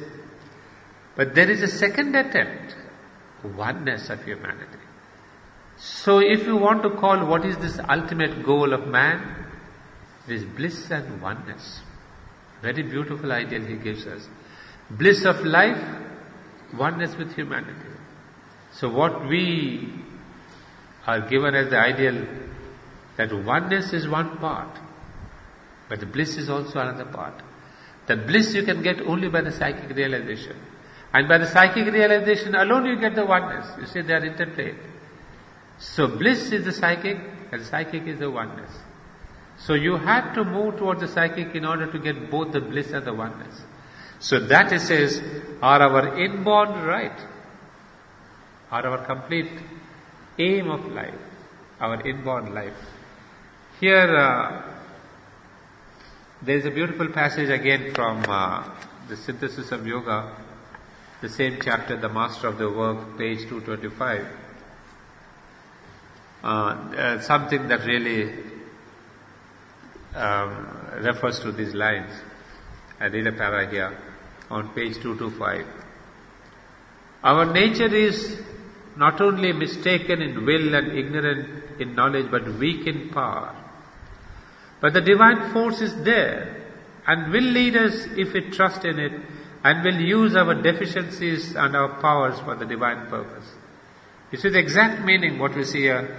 But there is a second attempt, oneness of humanity. So if you want to call what is this ultimate goal of man, it is bliss and oneness. Very beautiful ideal he gives us. Bliss of life, oneness with humanity. So what we are given as the ideal, that oneness is one part, but the bliss is also another part. The bliss you can get only by the psychic realization. And by the psychic realization alone you get the oneness. You see, they are interplayed. So bliss is the psychic and the psychic is the oneness. So you have to move towards the psychic in order to get both the bliss and the oneness. So that, it says, are our inborn right, are our complete aim of life, our inborn life. Here there is a beautiful passage again from the Synthesis of Yoga, the same chapter, the Master of the Work, page 225. Something that really refers to these lines. I read a para here on page 225. Our nature is not only mistaken in will and ignorant in knowledge, but weak in power. But the divine force is there and will lead us if we trust in it, and will use our deficiencies and our powers for the divine purpose. You see the exact meaning, what we see here,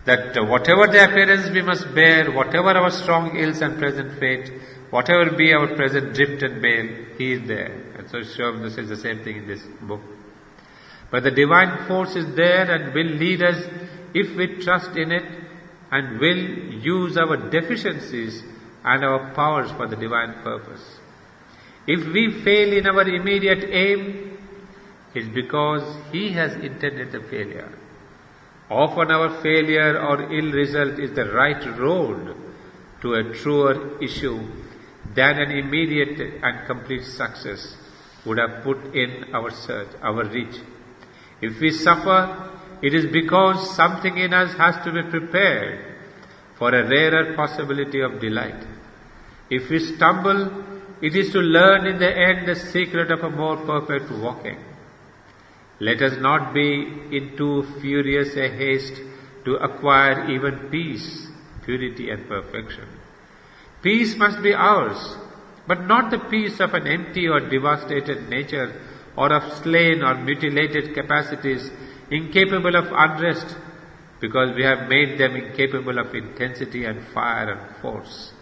that whatever the appearance we must bear, whatever our strong ills and present fate, whatever be our present drift and bale, He is there. And so Shri says the same thing in this book. But the divine force is there and will lead us if we trust in it, and will use our deficiencies and our powers for the divine purpose. If we fail in our immediate aim, it's because He has intended the failure. Often our failure or ill result is the right road to a truer issue than an immediate and complete success would have put in our search, our reach. If we suffer, it is because something in us has to be prepared for a rarer possibility of delight. If we stumble, it is to learn in the end the secret of a more perfect walking. Let us not be in too furious a haste to acquire even peace, purity and perfection. Peace must be ours, but not the peace of an empty or devastated nature, or of slain or mutilated capacities incapable of unrest, because we have made them incapable of intensity and fire and force.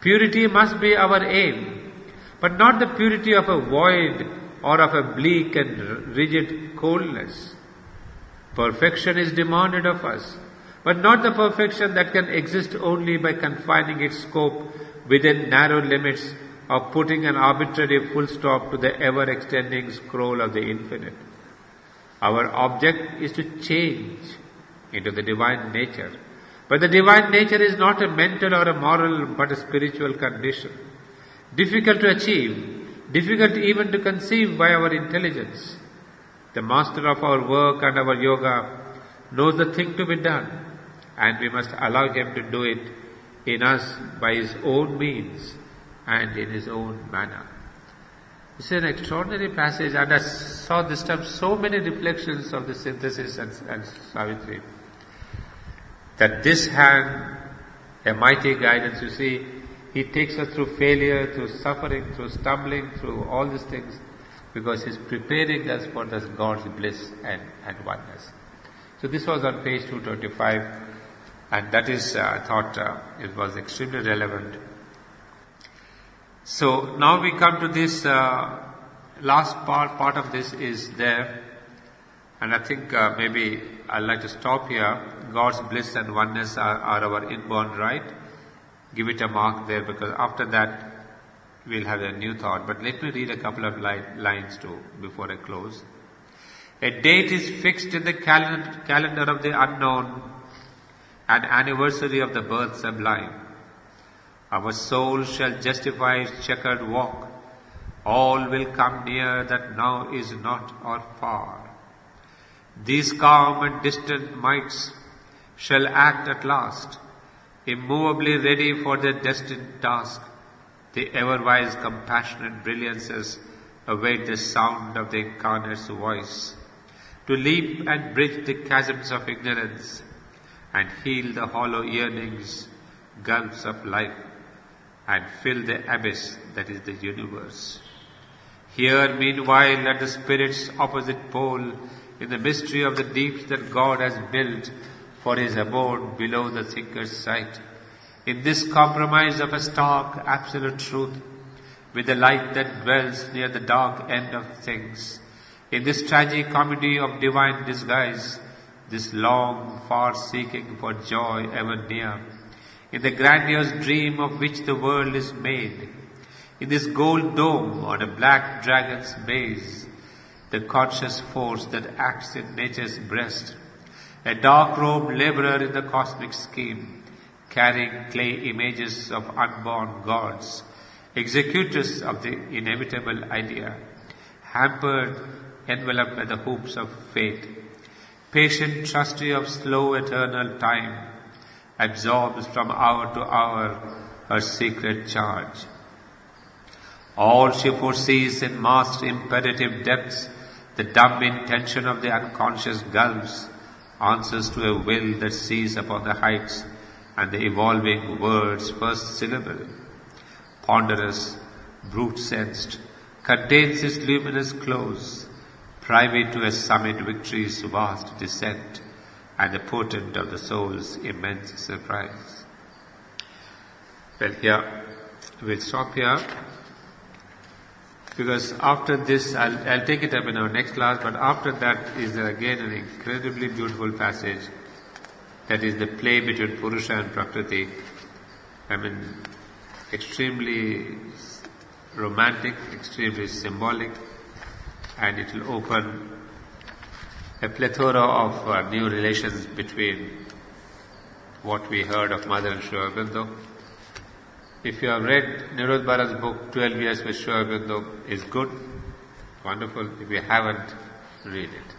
Purity must be our aim, but not the purity of a void or of a bleak and rigid coldness. Perfection is demanded of us, but not the perfection that can exist only by confining its scope within narrow limits, or putting an arbitrary full stop to the ever-extending scroll of the infinite. Our object is to change into the divine nature. But the divine nature is not a mental or a moral, but a spiritual condition. Difficult to achieve, difficult even to conceive by our intelligence. The master of our work and our yoga knows the thing to be done, and we must allow Him to do it in us by His own means and in His own manner. It's an extraordinary passage, and I saw this time so many reflections of the synthesis and Savitri. That this hand, a mighty guidance, you see, he takes us through failure, through suffering, through stumbling, through all these things, because he's preparing us for this God's bliss and oneness. So this was on page 225, and that is, I thought, it was extremely relevant. So now we come to this last part of this is there, and I think maybe I'd like to stop here. God's bliss and oneness are our inborn right. Give it a mark there, because after that we'll have a new thought. But let me read a couple of lines too before I close. A date is fixed in the calendar of the unknown, an anniversary of the birth sublime. Our soul shall justify its checkered walk. All will come near that now is not or far. These calm and distant mights shall act at last, immovably ready for their destined task. The ever-wise compassionate brilliances await the sound of the incarnate's voice, to leap and bridge the chasms of ignorance, and heal the hollow yearnings, gulfs of life, and fill the abyss that is the universe. Here, meanwhile, at the Spirit's opposite pole, in the mystery of the deeps that God has built for His abode below the thinker's sight, in this compromise of a stark, absolute truth, with the light that dwells near the dark end of things, in this tragic comedy of divine disguise, this long, far seeking for joy ever near, in the grandiose dream of which the world is made, in this gold dome on a black dragon's base, the conscious force that acts in nature's breast, a dark-robed laborer in the cosmic scheme, carrying clay images of unborn gods, executors of the inevitable idea, hampered, enveloped by the hoops of fate, patient trustee of slow eternal time, absorbs from hour to hour her secret charge. All she foresees in vast imperative depths, the dumb intention of the unconscious gulfs, answers to a will that sees upon the heights and the evolving word's first syllable. Ponderous, brute-sensed, contains its luminous close, private to a summit victory's vast descent, and the portent of the soul's immense surprise. Well, here, we'll stop here, because after this, I'll take it up in our next class, but after that is again an incredibly beautiful passage, that is the play between Purusha and Prakriti. I mean, extremely romantic, extremely symbolic, and it will open a plethora of new relations between what we heard of Mother and Sri Aurobindo. If you have read Nirodh Bharat's book, 12 Years with Sri Aurobindo, is good, wonderful. If you haven't, read it.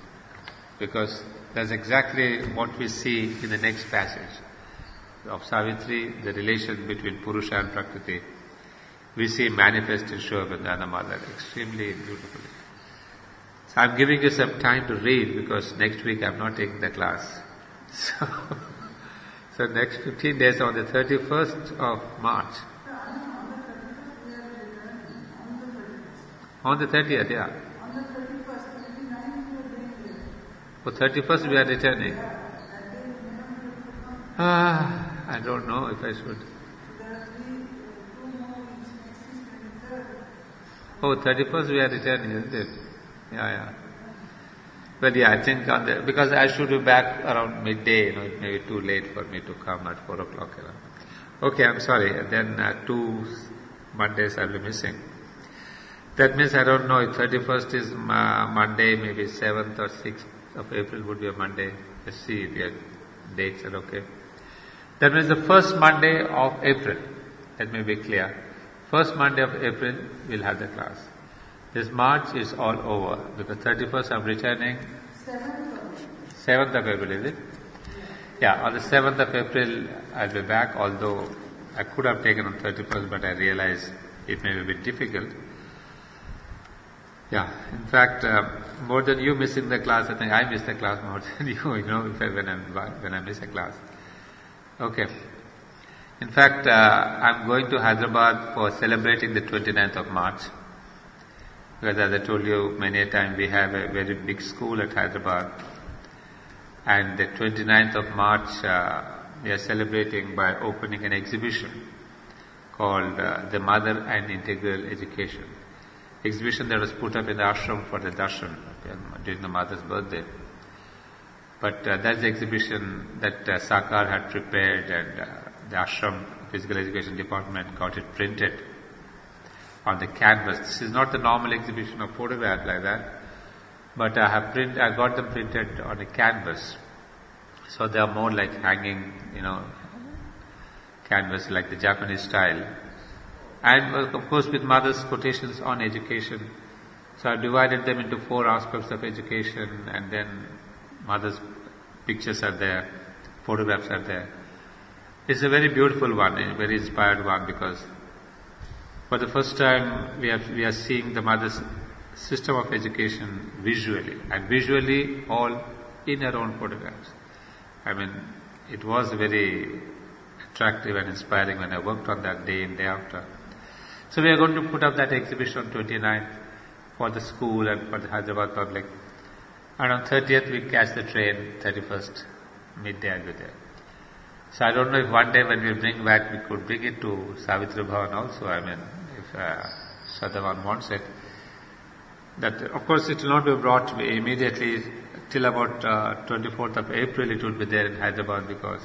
Because that's exactly what we see in the next passage of Savitri, the relation between Purusha and Prakriti. We see manifest in Sri Aurobindo and the Mother, extremely beautifully. So I'm giving you some time to read, because next week I'm not taking the class. So next 15 days on the 31st of March. On the 30th, yeah. On the 31st, 29th you are going there. For 31st we are returning. I don't know if I should. There are 2 more weeks, next is 23rd. Oh, 31st we are returning, isn't it? Yeah. But yeah, I think because I should be back around midday, it may be too late for me to come at 4 o'clock. Okay, I'm sorry. Then 2 Mondays I'll be missing. That means I don't know if 31st is Monday, maybe 7th or 6th of April would be a Monday. Let's see if your dates are okay. That means the first Monday of April. Let me be clear. First Monday of April we'll have the class. This March is all over, because 31st I'm returning. 7th of April, is it? Yeah, on the 7th of April I'll be back, although I could have taken on 31st, but I realized it may be a bit difficult. Yeah, in fact, more than you missing the class, I think I miss the class more than you, when I miss a class. Okay. In fact, I'm going to Hyderabad for celebrating the 29th of March. Because as I told you many a time, we have a very big school at Hyderabad. And the 29th of March, we are celebrating by opening an exhibition called The Mother and Integral Education. Exhibition that was put up in the ashram for the darshan during the mother's birthday. But that's the exhibition that Sakar had prepared, and the ashram physical education department got it printed on the canvas. This is not the normal exhibition of photograph like that, but I got them printed on a canvas. So they are more like hanging, canvas like the Japanese style. And of course with mother's quotations on education. So I divided them into 4 aspects of education, and then mother's pictures are there, photographs are there. It's a very beautiful one, a very inspired one, because for the first time we are seeing the mother's system of education visually, and visually all in her own photographs. I mean, it was very attractive and inspiring when I worked on that day and day after. So we are going to put up that exhibition on 29th for the school and for the Hyderabad public. And on 30th we catch the train, 31st, midday I'll be there. So I don't know if one day when we bring back, we could bring it to Savitri Bhavan also. I mean, if Shadavan wants it. That, of course, it will not be brought immediately till about 24th of April. It will be there in Hyderabad, because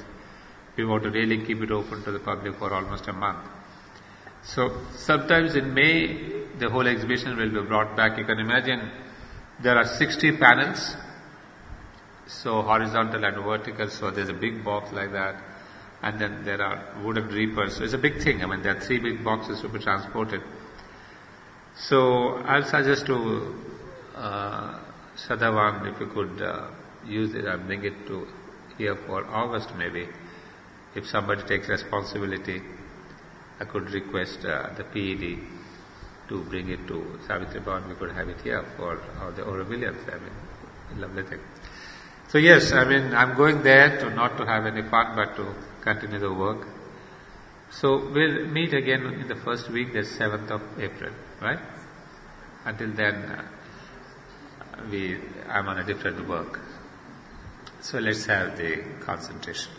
we want to really keep it open to the public for almost a month. So sometimes in May, the whole exhibition will be brought back. You can imagine there are 60 panels, so horizontal and vertical. So there's a big box like that, and then there are wooden reapers. So it's a big thing. I mean, there are 3 big boxes to be transported. So I'll suggest to Shadavan, if you could use it and bring it to here for August maybe. If somebody takes responsibility, I could request the PED to bring it to Savitri Bhavan. We could have it here for the Aurovillians. I mean, lovely thing. So yes, I mean, I'm going there not to have any fun, but to continue the work. So we'll meet again in the first week, the 7th of April, right? Until then, I'm on a different work. So let's have the concentration.